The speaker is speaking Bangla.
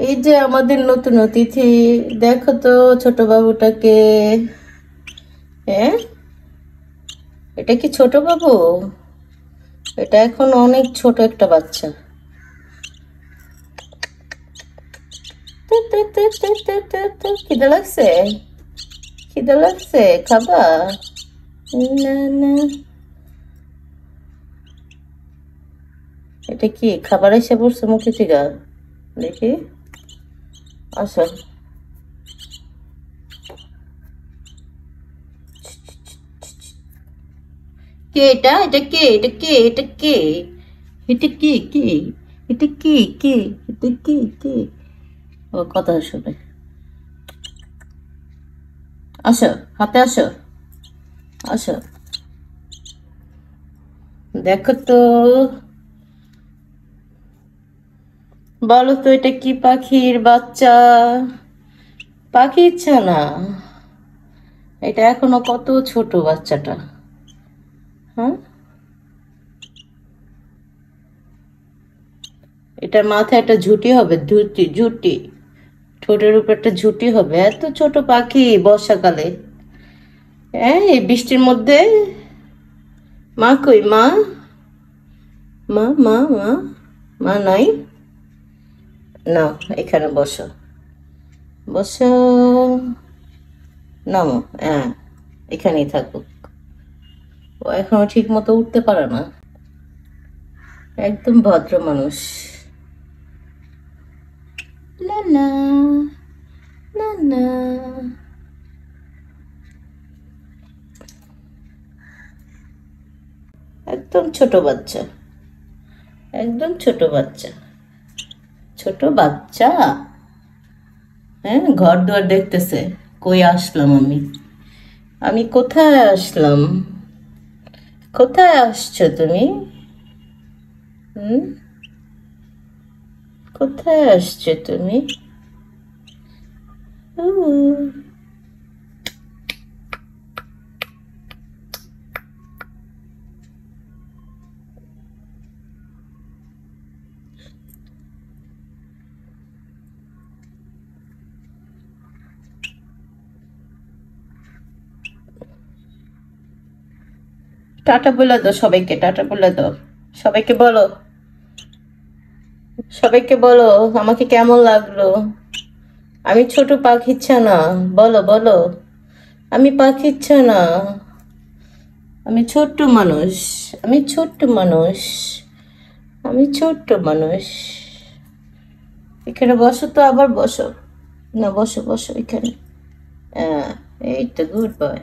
এই যে আমাদের নতুন অতিথি, দেখো তো ছোট বাবুটাকে। হ্যাঁ, এটা কি ছোট বাবু? এটা এখন অনেক ছোট একটা বাচ্চা। খিদে লাগছে? খিদে লাগছে, খাবা? না না, এটা কি খাবার এসে পড়ছে মুখে থেকে? দেখি, আসো। কে এটা? এটা কে? এটা কে? এটা কে? এটা কি? কে? এটা কি? কে? এটা কি? কে? ও কথা শুনে। আসো, হাতে আসো। আসো, দেখো তো। বলো তো, এটা কি পাখির বাচ্চা? পাখি ইচ্ছা না, এটা এখনো কত ছোট বাচ্চাটা। হ্যাঁ, এটার মাথায় একটা ঝুঁটি হবে, ঝুঁটি ঝুঁটি। ঠোঁটের উপর একটা ঝুঁটি হবে, এত ছোট পাখি বর্ষাকালে। হ্যাঁ, এই বৃষ্টির মধ্যে। মা কই? মা, মা মা মা, মা নাই? না, এখানে বসো, বসো, নামো। হ্যাঁ, এখানেই থাকুক। ও এখনো ঠিক মতো উঠতে পারে না, একদম ভদ্র মানুষ। না না, না না, একদম ছোট বাচ্চা, একদম ছোট বাচ্চা, ছোট বাচ্চা। হ্যাঁ, ঘর দুয়ার দেখতেছে। কই আসলাম আমি? আমি কোথায় আসলাম? কোথায় আসছো তুমি? হুম, কোথায় আসছো তুমি? টাটা বলে দাও সবাইকে, টাটা বলে দাও। সবাইকে বলো, সবাইকে বলো আমাকে কেমন লাগলো। আমি ছোট পাখির ছানা। বলো বলো, আমি পাখির ছানা। আমি ছোট্ট মানুষ, আমি ছোট্ট মানুষ, আমি ছোট্ট মানুষ। এখানে বসো তো, আবার বসো। না, বসো বসো এখানে। হ্যাঁ, এই তো গুড বয়।